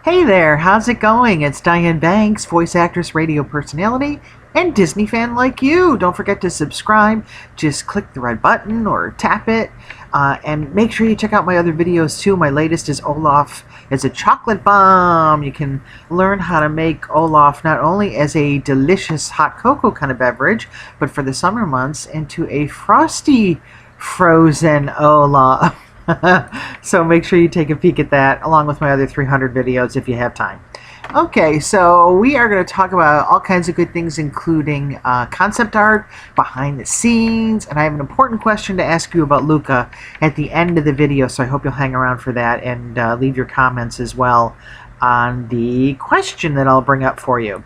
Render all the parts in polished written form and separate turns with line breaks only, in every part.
Hey there, how's it going? It's Diane Banks, voice actress, radio personality, and Disney fan like you. Don't forget to subscribe. Just click the red button or tap it. And make sure you check out my other videos too. My latest is Olaf as a chocolate bomb. You can learn how to make Olaf not only as a delicious hot cocoa kind of beverage, but for the summer months into a frosty frozen Olaf. So make sure you take a peek at that along with my other 300 videos if you have time. Okay, so we are going to talk about all kinds of good things, including concept art, behind the scenes, and I have an important question to ask you about Luca at the end of the video, so I hope you'll hang around for that and leave your comments as well on the question that I'll bring up for you.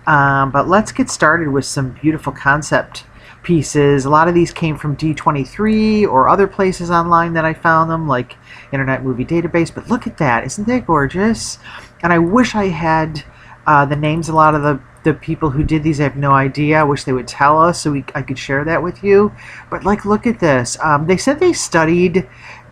But let's get started with some beautiful concept pieces. A lot of these came from D23 or other places online that I found them, like Internet Movie Database. But look at that, isn't that gorgeous? And I wish I had the names. A lot of the people who did these, I have no idea. I wish they would tell us so I could share that with you. But like, look at this. They said they studied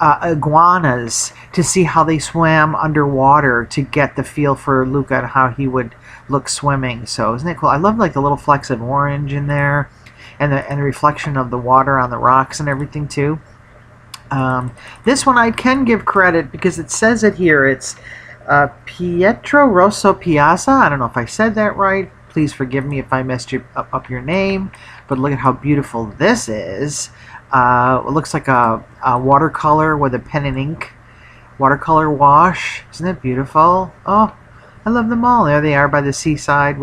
iguanas to see how they swam underwater to get the feel for Luca and how he would look swimming. So isn't that cool? I love like the little flecks of orange in there. And the reflection of the water on the rocks and everything too. This one I can give credit because it says it here. It's Pietro Rosso Piazza. I don't know if I said that right. Please forgive me if I messed up your name. But look at how beautiful this is. It looks like a watercolor with a pen and ink watercolor wash. Isn't that beautiful? Oh, I love them all. There they are by the seaside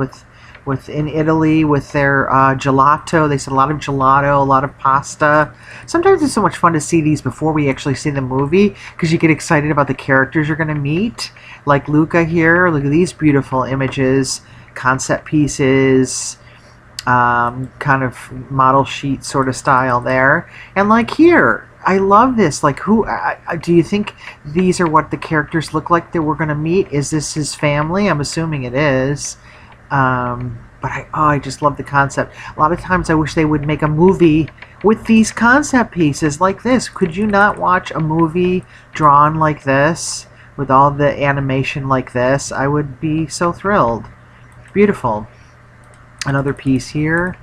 in Italy with their gelato. They said a lot of gelato, a lot of pasta. Sometimes it's so much fun to see these before we actually see the movie because you get excited about the characters you're going to meet. Like Luca here. Look at these beautiful images, concept pieces, kind of model sheet sort of style there. And like here, I love this. Like, do you think these are what the characters look like that we're going to meet? Is this his family? I'm assuming it is. But I just love the concept. A lot of times I wish they would make a movie with these concept pieces like this. Could you not watch a movie drawn like this with all the animation like this? I would be so thrilled. Beautiful. Another piece here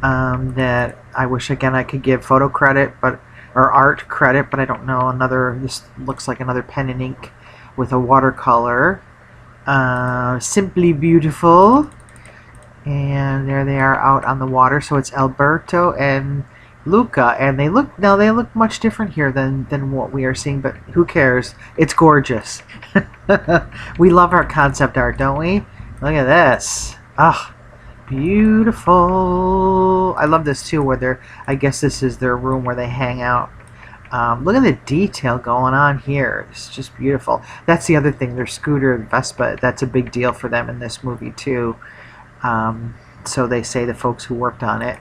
that I wish again I could give photo credit or art credit, but I don't know. This looks like another pen and ink with a watercolor. Simply beautiful. And there they are out on the water. So it's Alberto and Luca, and they look much different here than what we are seeing, but who cares? It's gorgeous. We love our concept art, don't we? Look at this. Ah, beautiful. I love this too, where I guess this is their room where they hang out. Look at the detail going on here. It's just beautiful. That's the other thing. Their scooter, Vespa, that's a big deal for them in this movie too. So they say, the folks who worked on it.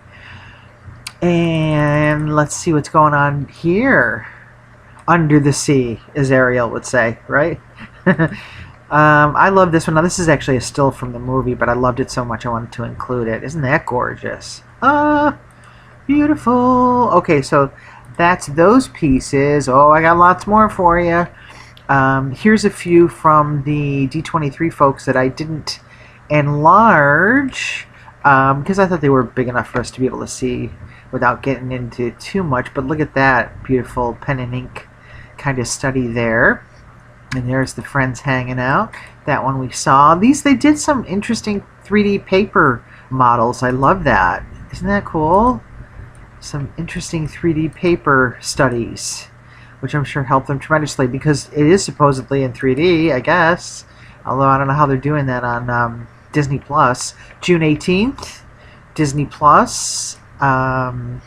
And let's see what's going on here. Under the sea, as Ariel would say, right? I love this one. Now this is actually a still from the movie, but I loved it so much I wanted to include it. Isn't that gorgeous? Beautiful. Okay, so that's those pieces. Oh, I got lots more for you. Here's a few from the D23 folks that I didn't enlarge because I thought they were big enough for us to be able to see without getting into too much. But look at that beautiful pen and ink kind of study there. And there's the friends hanging out. That one we saw. They did some interesting 3D paper models. I love that. Isn't that cool? Some interesting 3D paper studies, which I'm sure helped them tremendously because it is supposedly in 3D, I guess. Although I don't know how they're doing that on Disney Plus. June 18th, Disney Plus. And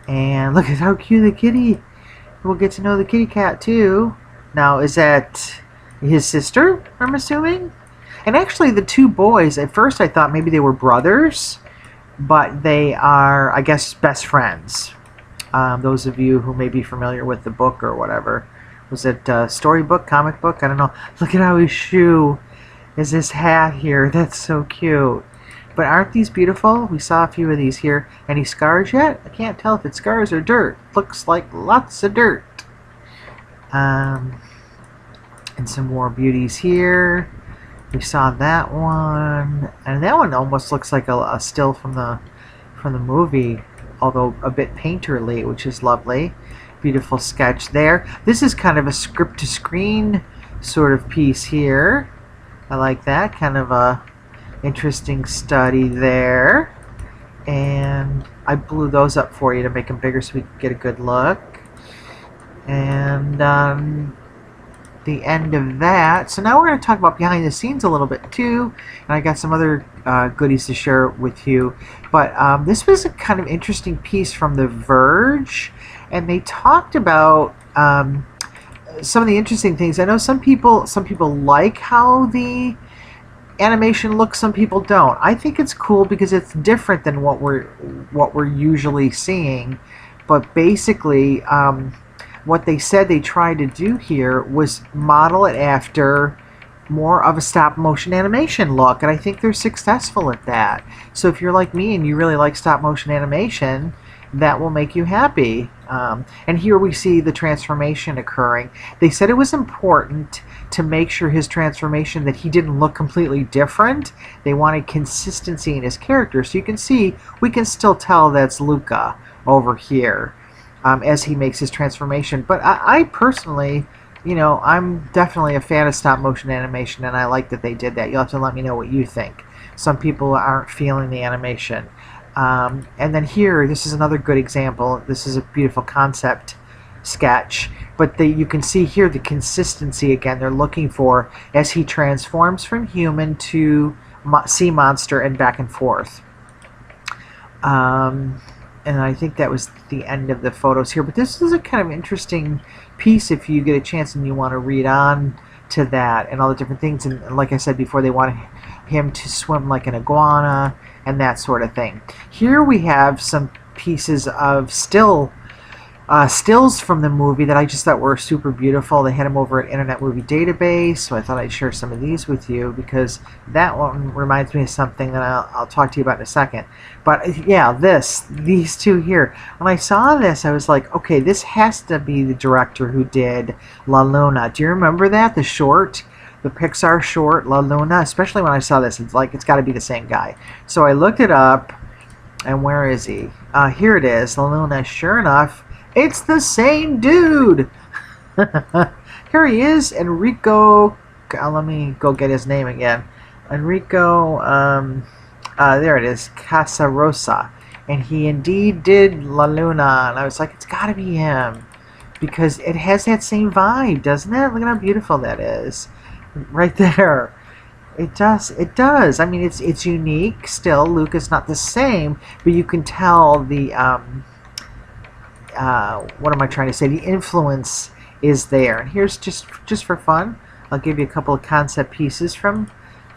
look at how cute the kitty. We'll get to know the kitty cat too. Now, is that his sister, I'm assuming? And actually the two boys, at first I thought maybe they were brothers, but they are, I guess, best friends. Those of you who may be familiar with the book or whatever. Was it storybook, comic book? I don't know. Look at how his shoe is this hat here. That's so cute. But aren't these beautiful? We saw a few of these here. Any scars yet? I can't tell if it's scars or dirt. Looks like lots of dirt. And some more beauties here. We saw that one, and that one almost looks like a still from the movie, although a bit painterly, which is lovely. Beautiful sketch there. This is kind of a script to screen sort of piece here. I like that, kind of a interesting study there. And I blew those up for you to make them bigger so we can get a good look. And the end of that. So now we're going to talk about behind the scenes a little bit too, and I got some other goodies to share with you. But this was a kind of interesting piece from The Verge, and they talked about some of the interesting things. I know some people like how the animation looks, some people don't. I think it's cool because it's different than what we're usually seeing. But basically, what they said they tried to do here was model it after more of a stop motion animation look, and I think they're successful at that. So if you're like me and you really like stop motion animation, that will make you happy. And here we see the transformation occurring. They said it was important to make sure his transformation, that he didn't look completely different. They wanted consistency in his character, so you can see, we can still tell that's Luca over here. As he makes his transformation. But I personally, I'm definitely a fan of stop motion animation, and I like that they did that. You'll have to let me know what you think. Some people aren't feeling the animation. And then here, this is another good example. This is a beautiful concept sketch, but you can see here the consistency again they're looking for as he transforms from human to sea monster and back and forth. And I think that was the end of the photos here. But this is a kind of interesting piece if you get a chance and you want to read on to that and all the different things. And like I said before, they wanted him to swim like an iguana and that sort of thing. Here we have some pieces of stills from the movie that I just thought were super beautiful. They had them over at Internet Movie Database, so I thought I'd share some of these with you because that one reminds me of something that I'll talk to you about in a second. But yeah, these two here. When I saw this, I was like, okay, this has to be the director who did La Luna. Do you remember that? The short, the Pixar short, La Luna? Especially when I saw this, it's like, it's got to be the same guy. So I looked it up, and where is he? Here it is, La Luna. Sure enough, it's the same dude. Here he is, Enrico. Let me go get his name again. Enrico. There it is, Casarosa, and he indeed did La Luna. And I was like, it's got to be him because it has that same vibe, doesn't it? Look at how beautiful that is, right there. It does. It does. I mean, it's unique. Still, Luca's not the same, but you can tell the what am I trying to say? The influence is there. And here's just for fun, I'll give you a couple of concept pieces from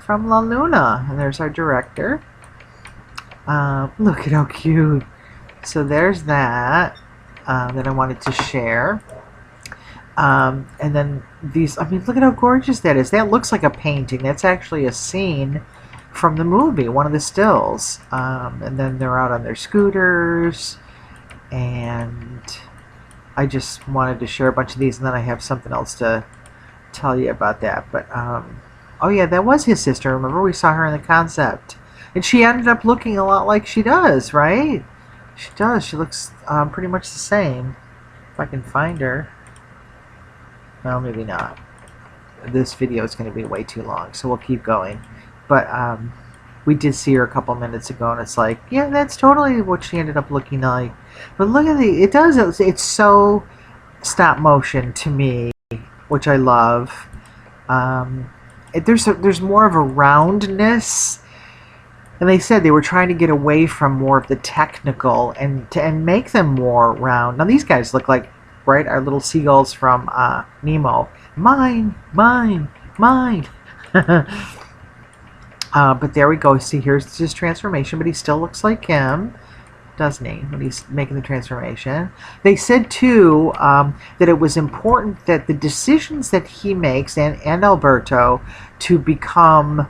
La Luna. And there's our director. Look at how cute. So there's that that I wanted to share. And then these, I mean, look at how gorgeous that is. That looks like a painting. That's actually a scene from the movie, one of the stills. And then they're out on their scooters. And I just wanted to share a bunch of these, and then I have something else to tell you about that. But oh yeah, that was his sister. Remember, we saw her in the concept, and she ended up looking a lot like she does, right? She does. She looks pretty much the same. If I can find her. Well, maybe not. This video is going to be way too long, so we'll keep going. But we did see her a couple minutes ago, and it's like, yeah, that's totally what she ended up looking like. But look at it's so stop motion to me, which I love. There's more of a roundness, and they said they were trying to get away from more of the technical and make them more round. Now these guys look like, right, our little seagulls from Nemo. Mine, mine, mine. But there we go. See, here's his transformation, but he still looks like him, doesn't he, when he's making the transformation. They said, too, that it was important that the decisions that he makes, and Alberto, to become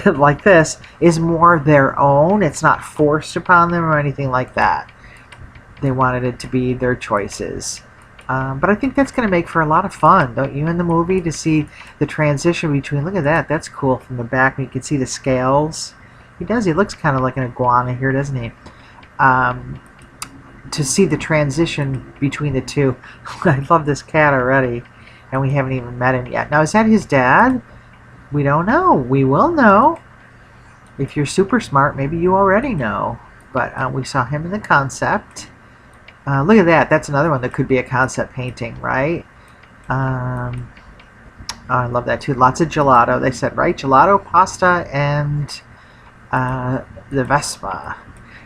like this, is more their own. It's not forced upon them or anything like that. They wanted it to be their choices. But I think that's going to make for a lot of fun, don't you, in the movie, to see the transition between, look at that, that's cool from the back, you can see the scales. He does, he looks kind of like an iguana here, doesn't he? To see the transition between the two. I love this cat already, and we haven't even met him yet. Now, is that his dad? We don't know. We will know. If you're super smart, maybe you already know. But we saw him in the concept. Look at that. That's another one that could be a concept painting, right? Oh, I love that too. Lots of gelato, they said, right? Gelato, pasta, and the Vespa.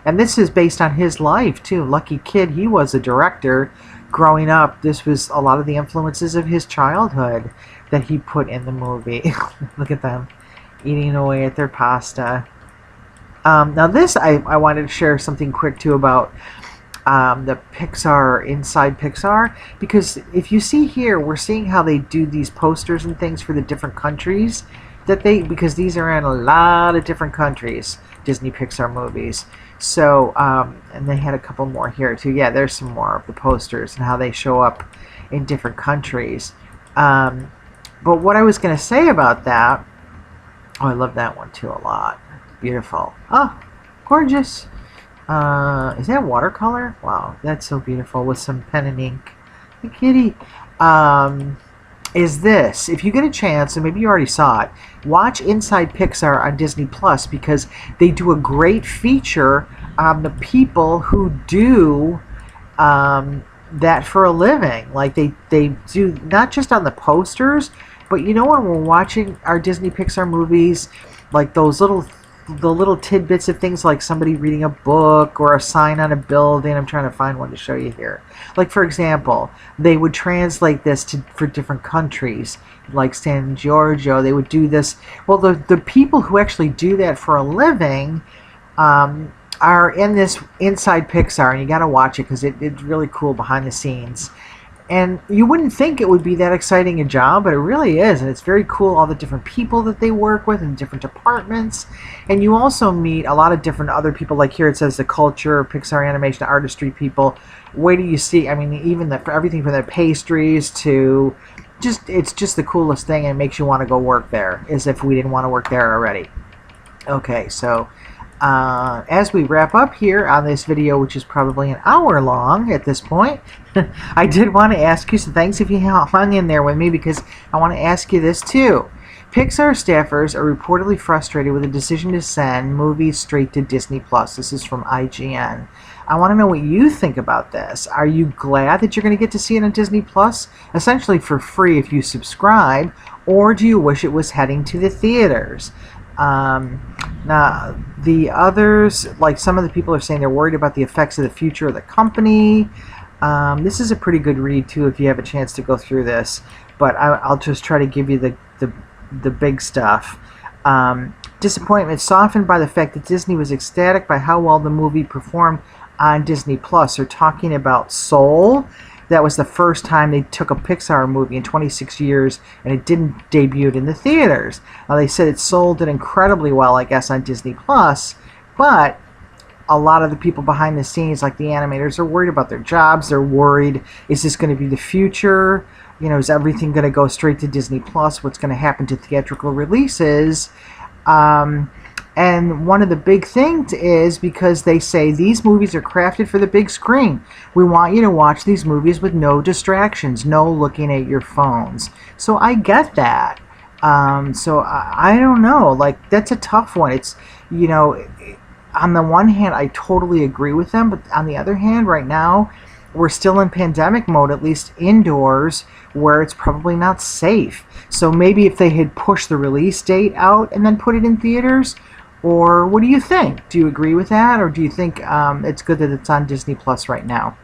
And this is based on his life too. Lucky kid, he was a director growing up. This was a lot of the influences of his childhood that he put in the movie. Look at them eating away at their pasta. Now this, I wanted to share something quick too about the Pixar, inside Pixar, because if you see here, we're seeing how they do these posters and things for the different countries that because these are in a lot of different countries, Disney Pixar movies. So, and they had a couple more here too. Yeah, there's some more of the posters and how they show up in different countries. But what I was going to say about that, oh, I love that one too a lot. Beautiful. Oh, gorgeous. Is that watercolor? Wow, that's so beautiful with some pen and ink. The kitty. Is this, if you get a chance, and maybe you already saw it, watch Inside Pixar on Disney Plus, because they do a great feature on the people who do that for a living. Like they do not just on the posters, but you know, when we're watching our Disney Pixar movies, like the little tidbits of things, like somebody reading a book or a sign on a building. I'm trying to find one to show you here. Like, for example, they would translate this for different countries, like San Giorgio. They would do this. Well, the people who actually do that for a living are in this Inside Pixar, and you got to watch it because it's really cool behind the scenes. And you wouldn't think it would be that exciting a job, but it really is. And it's very cool, all the different people that they work with in different departments. And you also meet a lot of different other people. Like here it says the culture, Pixar animation, artistry people. Wait till you see, I mean, even everything from their pastries to it's just the coolest thing, and it makes you want to go work there, as if we didn't want to work there already. Okay, so as we wrap up here on this video, which is probably an hour long at this point, I did want to ask you, so thanks if you hung in there with me, because I want to ask you this too. Pixar staffers are reportedly frustrated with the decision to send movies straight to Disney Plus. This is from IGN. I want to know what you think about this. Are you glad that you're going to get to see it on Disney Plus, essentially for free if you subscribe, or do you wish it was heading to the theaters? Now, the others, like some of the people are saying they're worried about the effects of the future of the company. This is a pretty good read too if you have a chance to go through this, but I'll just try to give you the big stuff. Disappointment softened by the fact that Disney was ecstatic by how well the movie performed on Disney Plus. They're talking about Soul. That was the first time they took a Pixar movie in 26 years, and it didn't debut in the theaters. Now, they said it sold it incredibly well, I guess, on Disney Plus, but a lot of the people behind the scenes, like the animators, are worried about their jobs. They're worried, is this going to be the future? You know, is everything going to go straight to Disney Plus? What's going to happen to theatrical releases? And one of the big things is because they say these movies are crafted for the big screen. We want you to watch these movies with no distractions, no looking at your phones. So I get that. So I don't know. Like, that's a tough one. It's, you know, on the one hand, I totally agree with them. But on the other hand, right now, we're still in pandemic mode, at least indoors, where it's probably not safe. So maybe if they had pushed the release date out and then put it in theaters, or what do you think? Do you agree with that, or do you think it's good that it's on Disney Plus right now?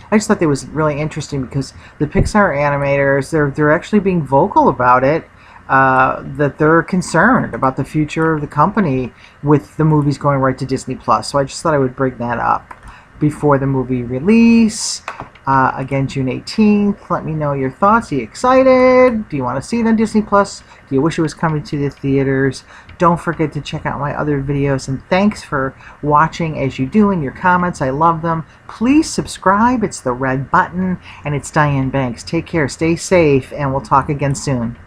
I just thought that was really interesting because the Pixar animators, they're actually being vocal about it, that they're concerned about the future of the company with the movies going right to Disney Plus. So I just thought I would bring that up before the movie release. Again, June 18th. Let me know your thoughts. Are you excited? Do you want to see it on Disney Plus? Do you wish it was coming to the theaters? Don't forget to check out my other videos, and thanks for watching as you do in your comments. I love them. Please subscribe. It's the red button, and it's Diane Banks. Take care, stay safe, and we'll talk again soon.